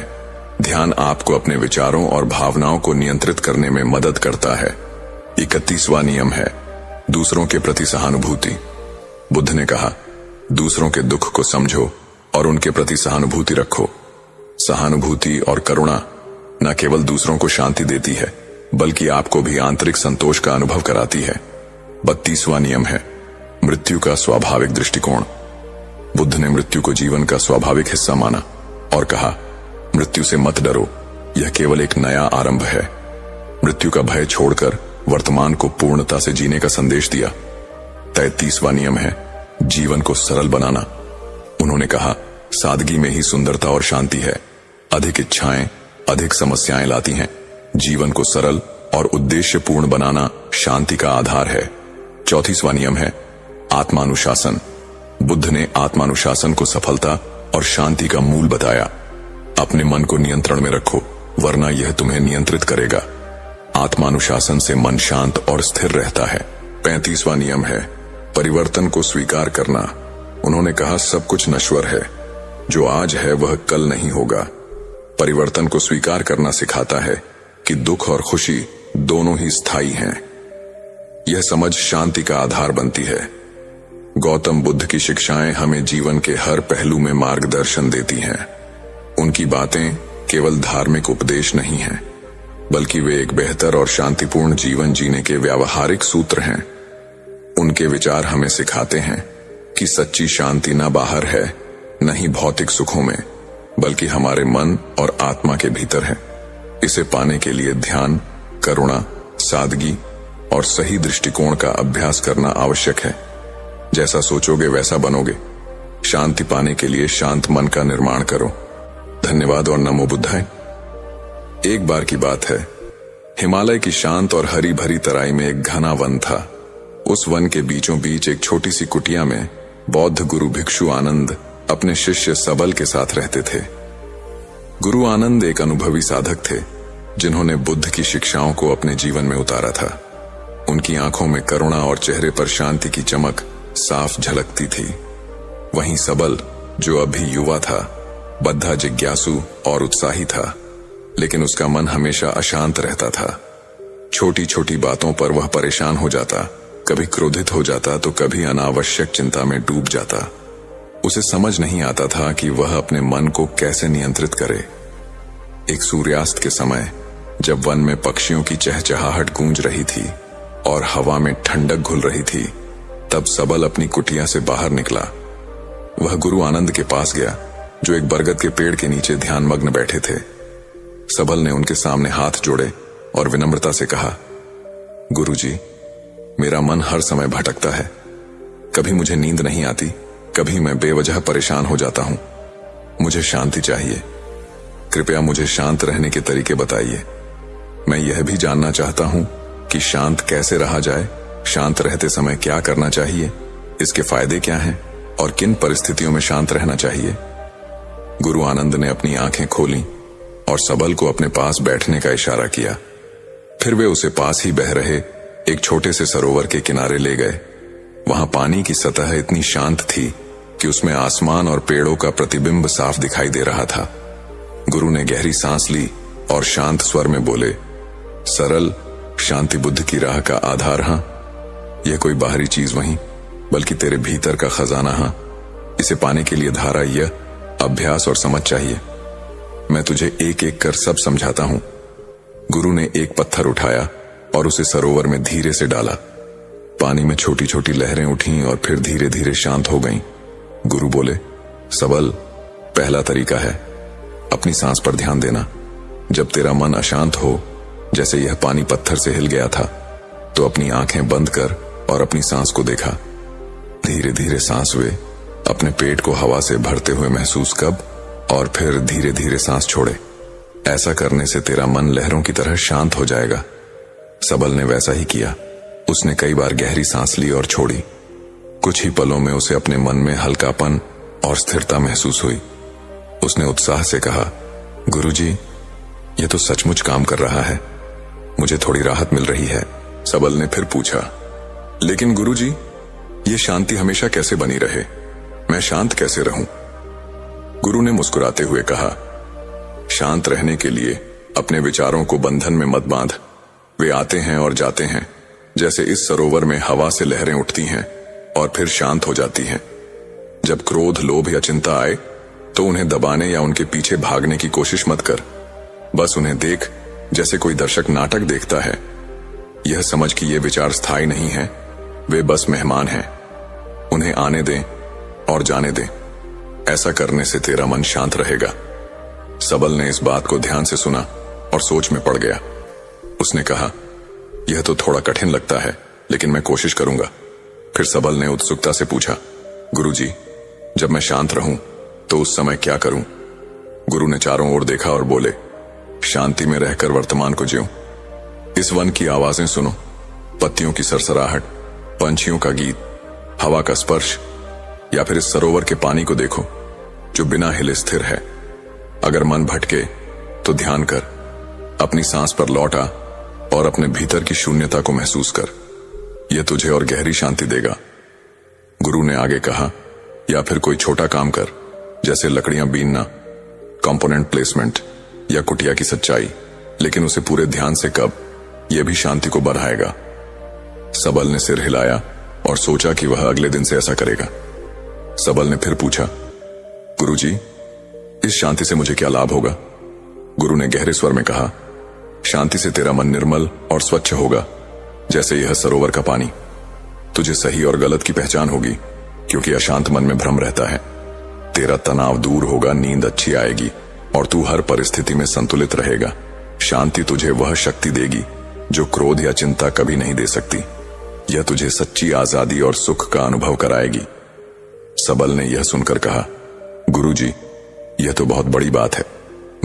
ध्यान आपको अपने विचारों और भावनाओं को नियंत्रित करने में मदद करता है। 31वां नियम है दूसरों के प्रति सहानुभूति। बुद्ध ने कहा, दूसरों के दुख को समझो और उनके प्रति सहानुभूति रखो। सहानुभूति और करुणा न केवल दूसरों को शांति देती है, बल्कि आपको भी आंतरिक संतोष का अनुभव कराती है। 32वां नियम है मृत्यु का स्वाभाविक दृष्टिकोण। बुद्ध ने मृत्यु को जीवन का स्वाभाविक हिस्सा माना और कहा, मृत्यु से मत डरो, यह केवल एक नया आरंभ है। मृत्यु का भय छोड़कर वर्तमान को पूर्णता से जीने का संदेश दिया। 33वां नियम है जीवन को सरल बनाना। उन्होंने कहा, सादगी में ही सुंदरता और शांति है। अधिक इच्छाएं अधिक समस्याएं लाती हैं। जीवन को सरल और उद्देश्यपूर्ण बनाना शांति का आधार है। 34वां नियम है आत्मानुशासन। बुद्ध ने आत्मानुशासन को सफलता और शांति का मूल बताया। अपने मन को नियंत्रण में रखो, वरना यह तुम्हें नियंत्रित करेगा। आत्मानुशासन से मन शांत और स्थिर रहता है। 35वां नियम है परिवर्तन को स्वीकार करना। उन्होंने कहा, सब कुछ नश्वर है, जो आज है वह कल नहीं होगा। परिवर्तन को स्वीकार करना सिखाता है कि दुख और खुशी दोनों ही स्थायी हैं। यह समझ शांति का आधार बनती है। गौतम बुद्ध की शिक्षाएं हमें जीवन के हर पहलू में मार्गदर्शन देती हैं। उनकी बातें केवल धार्मिक उपदेश नहीं हैं, बल्कि वे एक बेहतर और शांतिपूर्ण जीवन जीने के व्यावहारिक सूत्र हैं। उनके विचार हमें सिखाते हैं कि सच्ची शांति न बाहर है, न ही भौतिक सुखों में, बल्कि हमारे मन और आत्मा के भीतर है। इसे पाने के लिए ध्यान, करुणा, सादगी और सही दृष्टिकोण का अभ्यास करना आवश्यक है। जैसा सोचोगे वैसा बनोगे। शांति पाने के लिए शांत मन का निर्माण करो। धन्यवाद और नमो बुद्धाय। एक बार की बात है, हिमालय की शांत और हरी भरी तराई में एक घना वन था। उस वन के बीचों बीच एक छोटी सी कुटिया में बौद्ध गुरु भिक्षु आनंद अपने शिष्य सबल के साथ रहते थे। गुरु आनंद एक अनुभवी साधक थे, जिन्होंने बुद्ध की शिक्षाओं को अपने जीवन में उतारा था। उनकी आंखों में करुणा और चेहरे पर शांति की चमक साफ झलकती थी। वहीं सबल, जो अभी युवा था, बद्धा, जिज्ञासु और उत्साही था, लेकिन उसका मन हमेशा अशांत रहता था। छोटी छोटी बातों पर वह परेशान हो जाता, कभी क्रोधित हो जाता तो कभी अनावश्यक चिंता में डूब जाता। उसे समझ नहीं आता था कि वह अपने मन को कैसे नियंत्रित करे। एक सूर्यास्त के समय, जब वन में पक्षियों की चहचहाहट गूंज रही थी और हवा में ठंडक घुल रही थी, तब सबल अपनी कुटिया से बाहर निकला। वह गुरु आनंद के पास गया, जो एक बरगद के पेड़ के नीचे ध्यानमग्न बैठे थे। सबल ने उनके सामने हाथ जोड़े और विनम्रता से कहा, गुरुजी, मेरा मन हर समय भटकता है। कभी मुझे नींद नहीं आती, कभी मैं बेवजह परेशान हो जाता हूं। मुझे शांति चाहिए। कृपया मुझे शांत रहने के तरीके बताइए। मैं यह भी जानना चाहता हूं कि शांत कैसे रहा जाए, शांत रहते समय क्या करना चाहिए, इसके फायदे क्या हैं और किन परिस्थितियों में शांत रहना चाहिए। गुरु आनंद ने अपनी आंखें खोली और सबल को अपने पास बैठने का इशारा किया। फिर वे उसे पास ही बह रहे एक छोटे से सरोवर के किनारे ले गए। वहां पानी की सतह इतनी शांत थी कि उसमें आसमान और पेड़ों का प्रतिबिंब साफ दिखाई दे रहा था। गुरु ने गहरी सांस ली और शांत स्वर में बोले, सरल शांति बुद्ध की राह का आधार। हां, यह कोई बाहरी चीज वहीं, बल्कि तेरे भीतर का खजाना। हां, इसे पाने के लिए धारा, यह अभ्यास और समझ चाहिए। मैं तुझे एक एक कर सब समझाता हूं। गुरु ने एक पत्थर उठाया और उसे सरोवर में धीरे से डाला। पानी में छोटी छोटी लहरें उठीं और फिर धीरे धीरे शांत हो गईं। गुरु बोले, सबल, पहला तरीका है अपनी सांस पर ध्यान देना। जब तेरा मन अशांत हो, जैसे यह पानी पत्थर से हिल गया था, तो अपनी आंखें बंद कर और अपनी सांस को देखा। धीरे धीरे सांस वे अपने पेट को हवा से भरते हुए महसूस कब और फिर धीरे धीरे सांस छोड़े। ऐसा करने से तेरा मन लहरों की तरह शांत हो जाएगा। सबल ने वैसा ही किया। उसने कई बार गहरी सांस ली और छोड़ी। कुछ ही पलों में उसे अपने मन में हल्कापन और स्थिरता महसूस हुई। उसने उत्साह से कहा, गुरुजी, यह तो सचमुच काम कर रहा है। मुझे थोड़ी राहत मिल रही है। सबल ने फिर पूछा, लेकिन गुरुजी, ये शांति हमेशा कैसे बनी रहे? मैं शांत कैसे रहूं? गुरु ने मुस्कुराते हुए कहा, शांत रहने के लिए अपने विचारों को बंधन में मत बांध। वे आते हैं और जाते हैं, जैसे इस सरोवर में हवा से लहरें उठती हैं और फिर शांत हो जाती हैं। जब क्रोध, लोभ या चिंता आए तो उन्हें दबाने या उनके पीछे भागने की कोशिश मत कर। बस उन्हें देख, जैसे कोई दर्शक नाटक देखता है। यह समझ कि ये विचार स्थायी नहीं है, वे बस मेहमान हैं। उन्हें आने दें और जाने दें। ऐसा करने से तेरा मन शांत रहेगा। सबल ने इस बात को ध्यान से सुना और सोच में पड़ गया। उसने कहा, यह तो थोड़ा कठिन लगता है, लेकिन मैं कोशिश करूंगा। फिर सबल ने उत्सुकता से पूछा, गुरुजी, जब मैं शांत रहूं तो उस समय क्या करूं? गुरु ने चारों ओर देखा और बोले, शांति में रहकर वर्तमान को जियो। इस वन की आवाजें सुनो, पत्तियों की सरसराहट, पंछियों का गीत, हवा का स्पर्श, या फिर इस सरोवर के पानी को देखो जो बिना हिले स्थिर है। अगर मन भटके तो ध्यान कर, अपनी सांस पर लौट आ और अपने भीतर की शून्यता को महसूस कर। यह तुझे और गहरी शांति देगा। गुरु ने आगे कहा, या फिर कोई छोटा काम कर, जैसे लकड़ियां बीनना, कंपोनेंट प्लेसमेंट या कुटिया की सच्चाई, लेकिन उसे पूरे ध्यान से कब, यह भी शांति को बढ़ाएगा। सबल ने सिर हिलाया और सोचा कि वह अगले दिन से ऐसा करेगा। सबल ने फिर पूछा, गुरुजी, इस शांति से मुझे क्या लाभ होगा? गुरु ने गहरे स्वर में कहा, शांति से तेरा मन निर्मल और स्वच्छ होगा, जैसे यह सरोवर का पानी। तुझे सही और गलत की पहचान होगी, क्योंकि अशांत मन में भ्रम रहता है। तेरा तनाव दूर होगा, नींद अच्छी आएगी और तू हर परिस्थिति में संतुलित रहेगा। शांति तुझे वह शक्ति देगी जो क्रोध या चिंता कभी नहीं दे सकती। यह तुझे सच्ची आजादी और सुख का अनुभव कराएगी। सबल ने यह सुनकर कहा, गुरुजी, यह तो बहुत बड़ी बात है,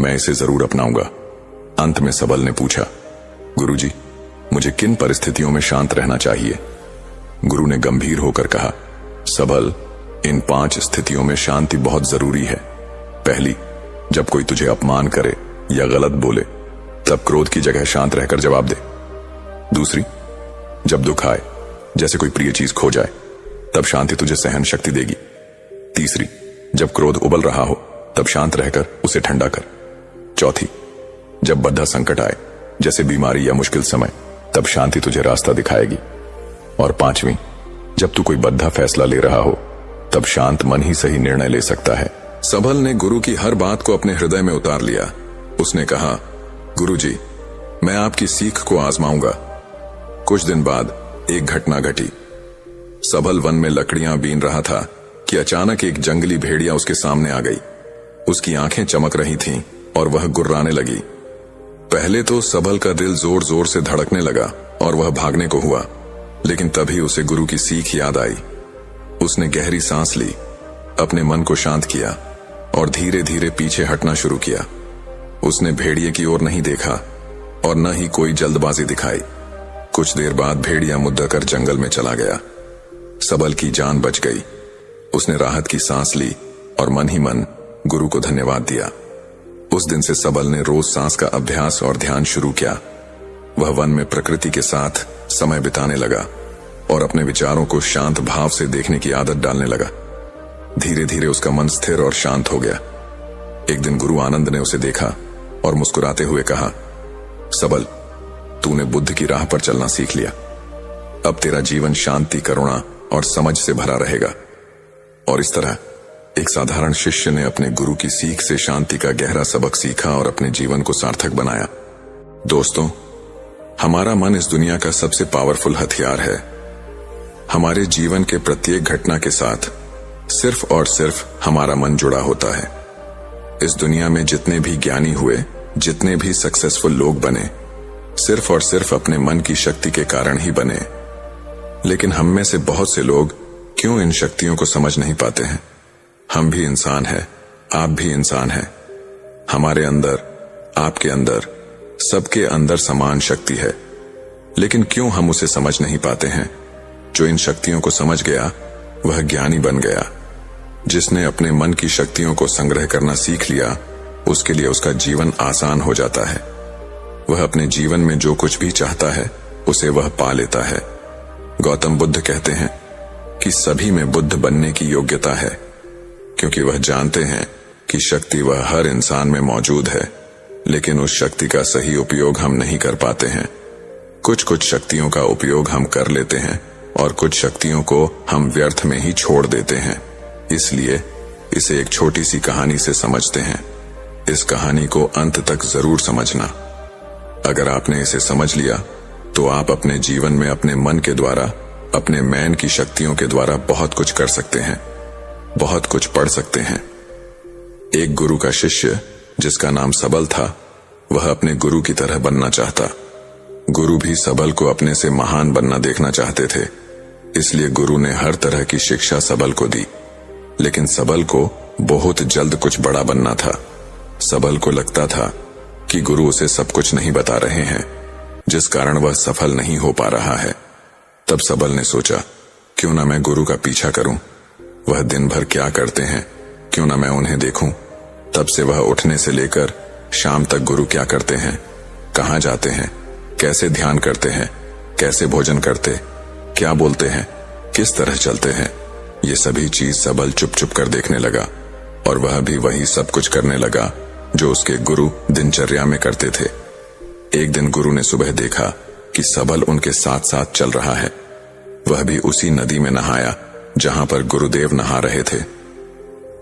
मैं इसे जरूर अपनाऊंगा। अंत में सबल ने पूछा, गुरुजी, मुझे किन परिस्थितियों में शांत रहना चाहिए? गुरु ने गंभीर होकर कहा, सबल, इन 5 स्थितियों में शांति बहुत जरूरी है। पहली, जब कोई तुझे अपमान करे या गलत बोले, तब क्रोध की जगह शांत रहकर जवाब दे। दूसरी, जब दुख आए, जैसे कोई प्रिय चीज खो जाए, तब शांति तुझे सहन शक्ति देगी। तीसरी, जब क्रोध उबल रहा हो, तब शांत रहकर उसे ठंडा कर। चौथी, जब बद्धा संकट आए, जैसे बीमारी या मुश्किल समय, तब शांति तुझे रास्ता दिखाएगी। और पांचवी, जब तू कोई बद्धा फैसला ले रहा हो, तब शांत मन ही सही निर्णय ले सकता है। सबल ने गुरु की हर बात को अपने हृदय में उतार लिया। उसने कहा, गुरुजी, मैं आपकी सीख को आजमाऊंगा। कुछ दिन बाद एक घटना घटी। सबल वन में लकड़ियां बीन रहा था कि अचानक एक जंगली भेड़िया उसके सामने आ गई। उसकी आंखें चमक रही थीं और वह गुर्राने लगी। पहले तो सबल का दिल जोर जोर से धड़कने लगा और वह भागने को हुआ, लेकिन तभी उसे गुरु की सीख याद आई। उसने गहरी सांस ली, अपने मन को शांत किया और धीरे धीरे पीछे हटना शुरू किया। उसने भेड़िए की ओर नहीं देखा और न ही कोई जल्दबाजी दिखाई। कुछ देर बाद भेड़िया मुद्दा कर जंगल में चला गया। सबल की जान बच गई। उसने राहत की सांस ली और मन ही मन गुरु को धन्यवाद दिया। उस दिन से सबल ने रोज सांस का अभ्यास और ध्यान शुरू किया। वह वन में प्रकृति के साथ समय बिताने लगा और अपने विचारों को शांत भाव से देखने की आदत डालने लगा। धीरे धीरे उसका मन स्थिर और शांत हो गया। एक दिन गुरु आनंद ने उसे देखा और मुस्कुराते हुए कहा, सबल, तूने बुद्ध की राह पर चलना सीख लिया। अब तेरा जीवन शांति, करुणा और समझ से भरा रहेगा। और इस तरह एक साधारण शिष्य ने अपने गुरु की सीख से शांति का गहरा सबक सीखा और अपने जीवन को सार्थक बनाया। दोस्तों, हमारा मन इस दुनिया का सबसे पावरफुल हथियार है। हमारे जीवन के प्रत्येक घटना के साथ सिर्फ और सिर्फ हमारा मन जुड़ा होता है। इस दुनिया में जितने भी ज्ञानी हुए, जितने भी सक्सेसफुल लोग बने, सिर्फ और सिर्फ अपने मन की शक्ति के कारण ही बने। लेकिन हम में से बहुत से लोग क्यों इन शक्तियों को समझ नहीं पाते हैं? हम भी इंसान हैं, आप भी इंसान हैं। हमारे अंदर, आपके अंदर, सबके अंदर समान शक्ति है, लेकिन क्यों हम उसे समझ नहीं पाते हैं? जो इन शक्तियों को समझ गया वह ज्ञानी बन गया। जिसने अपने मन की शक्तियों को संग्रह करना सीख लिया, उसके लिए उसका जीवन आसान हो जाता है। वह अपने जीवन में जो कुछ भी चाहता है उसे वह पा लेता है। गौतम बुद्ध कहते हैं कि सभी में बुद्ध बनने की योग्यता है, क्योंकि वह जानते हैं कि शक्ति वह हर इंसान में मौजूद है, लेकिन उस शक्ति का सही उपयोग हम नहीं कर पाते हैं। कुछ कुछ शक्तियों का उपयोग हम कर लेते हैं और कुछ शक्तियों को हम व्यर्थ में ही छोड़ देते हैं। इसलिए इसे एक छोटी सी कहानी से समझते हैं। इस कहानी को अंत तक जरूर समझना। अगर आपने इसे समझ लिया तो आप अपने जीवन में अपने मन के द्वारा, अपने मैन की शक्तियों के द्वारा बहुत कुछ कर सकते हैं, बहुत कुछ पढ़ सकते हैं। एक गुरु का शिष्य जिसका नाम सबल था, वह अपने गुरु की तरह बनना चाहता। गुरु भी सबल को अपने से महान बनना देखना चाहते थे, इसलिए गुरु ने हर तरह की शिक्षा सबल को दी। लेकिन सबल को बहुत जल्द कुछ बड़ा बनना था। सबल को लगता था कि गुरु उसे सब कुछ नहीं बता रहे हैं, जिस कारण वह सफल नहीं हो पा रहा है। तब सबल ने सोचा, क्यों ना मैं गुरु का पीछा करूं, वह दिन भर क्या करते हैं, क्यों ना मैं उन्हें देखूं। तब से वह उठने से लेकर शाम तक गुरु क्या करते हैं, कहां जाते हैं, कैसे ध्यान करते हैं, कैसे भोजन करते, क्या बोलते हैं, किस तरह चलते हैं, ये सभी चीज सबल चुप चुप कर देखने लगा। और वह भी वही सब कुछ करने लगा जो उसके गुरु दिनचर्या में करते थे। एक दिन गुरु ने सुबह देखा कि सबल उनके साथ साथ चल रहा है। वह भी उसी नदी में नहाया जहां पर गुरुदेव नहा रहे थे।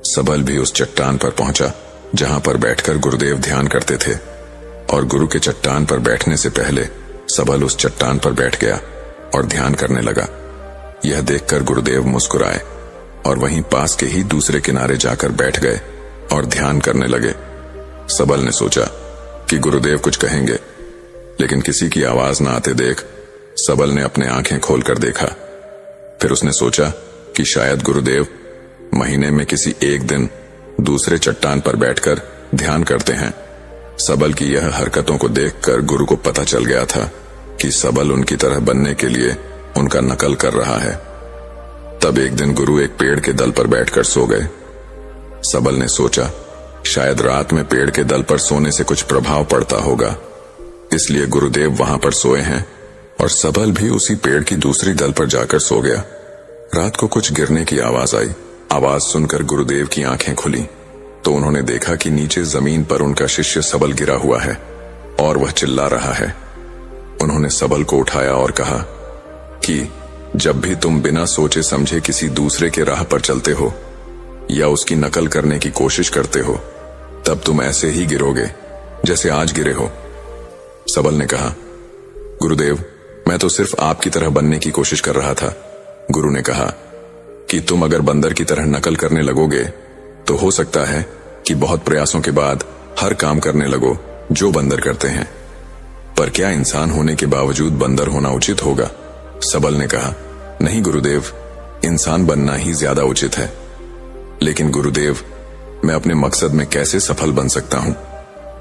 सबल भी उस चट्टान पर पहुंचा जहां पर बैठकर गुरुदेव ध्यान करते थे, और गुरु के चट्टान पर बैठने से पहले सबल उस चट्टान पर बैठ गया और ध्यान करने लगा। यह देखकर गुरुदेव मुस्कुराए और वहीं पास के ही दूसरे किनारे जाकर बैठ गए और ध्यान करने लगे। सबल ने सोचा कि गुरुदेव कुछ कहेंगे, लेकिन किसी की आवाज न आते देख सबल ने अपने आंखें खोलकर देखा। फिर उसने सोचा कि शायद गुरुदेव महीने में किसी एक दिन दूसरे चट्टान पर बैठकर ध्यान करते हैं। सबल की यह हरकतों को देखकर गुरु को पता चल गया था कि सबल उनकी तरह बनने के लिए उनका नकल कर रहा है। तब एक दिन गुरु एक पेड़ के दल पर बैठकर सो गए। सबल ने सोचा शायद रात में पेड़ के दल पर सोने से कुछ प्रभाव पड़ता होगा, इसलिए गुरुदेव वहां पर सोए हैं और सबल भी उसी पेड़ की दूसरी दल पर जाकर सो गया। रात को कुछ गिरने की आवाज आई। आवाज सुनकर गुरुदेव की आंखें खुली तो उन्होंने देखा कि नीचे जमीन पर उनका शिष्य सबल गिरा हुआ है और वह चिल्ला रहा है। उन्होंने सबल को उठाया और कहा कि जब भी तुम बिना सोचे समझे किसी दूसरे के राह पर चलते हो या उसकी नकल करने की कोशिश करते हो, तब तुम ऐसे ही गिरोगे जैसे आज गिरे हो। सबल ने कहा, गुरुदेव, मैं तो सिर्फ आपकी तरह बनने की कोशिश कर रहा था। गुरु ने कहा कि तुम अगर बंदर की तरह नकल करने लगोगे तो हो सकता है कि बहुत प्रयासों के बाद हर काम करने लगो जो बंदर करते हैं। पर क्या इंसान होने के बावजूद बंदर होना उचित होगा? सबल ने कहा, नहीं गुरुदेव, इंसान बनना ही ज्यादा उचित है। लेकिन गुरुदेव, मैं अपने मकसद में कैसे सफल बन सकता हूं?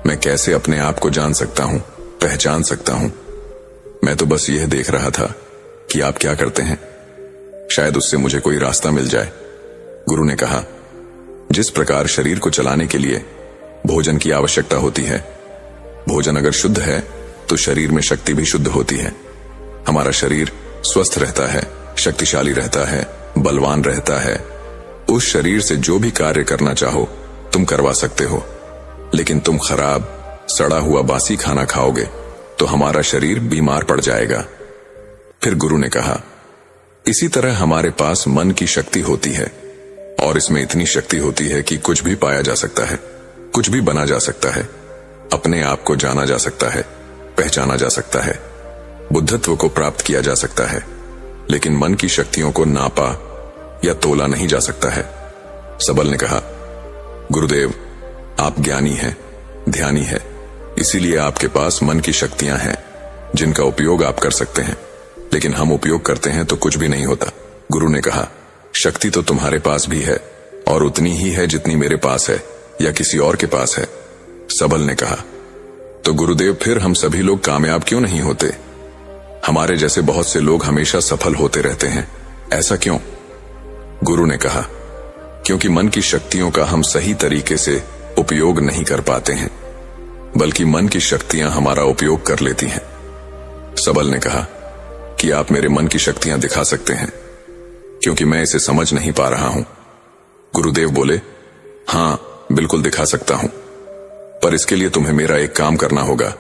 मैं कैसे अपने आप को जान सकता हूं, पहचान सकता हूं? मैं तो बस यह देख रहा था कि आप क्या करते हैं, शायद उससे मुझे कोई रास्ता मिल जाए। गुरु ने कहा, जिस प्रकार शरीर को चलाने के लिए भोजन की आवश्यकता होती है, भोजन अगर शुद्ध है तो शरीर में शक्ति भी शुद्ध होती है। हमारा शरीर स्वस्थ रहता है, शक्तिशाली रहता है, बलवान रहता है। उस शरीर से जो भी कार्य करना चाहो तुम करवा सकते हो। लेकिन तुम खराब सड़ा हुआ बासी खाना खाओगे तो हमारा शरीर बीमार पड़ जाएगा। फिर गुरु ने कहा, इसी तरह हमारे पास मन की शक्ति होती है और इसमें इतनी शक्ति होती है कि कुछ भी पाया जा सकता है, कुछ भी बना जा सकता है, अपने आप को जाना जा सकता है, पहचाना जा सकता है, बुद्धत्व को प्राप्त किया जा सकता है। लेकिन मन की शक्तियों को नापा या तोला नहीं जा सकता है। सबल ने कहा, गुरुदेव, आप ज्ञानी हैं, ध्यानी है, इसीलिए आपके पास मन की शक्तियां हैं जिनका उपयोग आप कर सकते हैं, लेकिन हम उपयोग करते हैं तो कुछ भी नहीं होता। गुरु ने कहा, शक्ति तो तुम्हारे पास भी है और उतनी ही है जितनी मेरे पास है या किसी और के पास है। सबल ने कहा, तो गुरुदेव, फिर हम सभी लोग कामयाब क्यों नहीं होते? हमारे जैसे बहुत से लोग हमेशा सफल होते रहते हैं, ऐसा क्यों? गुरु ने कहा, क्योंकि मन की शक्तियों का हम सही तरीके से उपयोग नहीं कर पाते हैं, बल्कि मन की शक्तियां हमारा उपयोग कर लेती हैं। सबल ने कहा कि आप मेरे मन की शक्तियां दिखा सकते हैं, क्योंकि मैं इसे समझ नहीं पा रहा हूं। गुरुदेव बोले, हां बिल्कुल दिखा सकता हूं, पर इसके लिए तुम्हें मेरा एक काम करना होगा।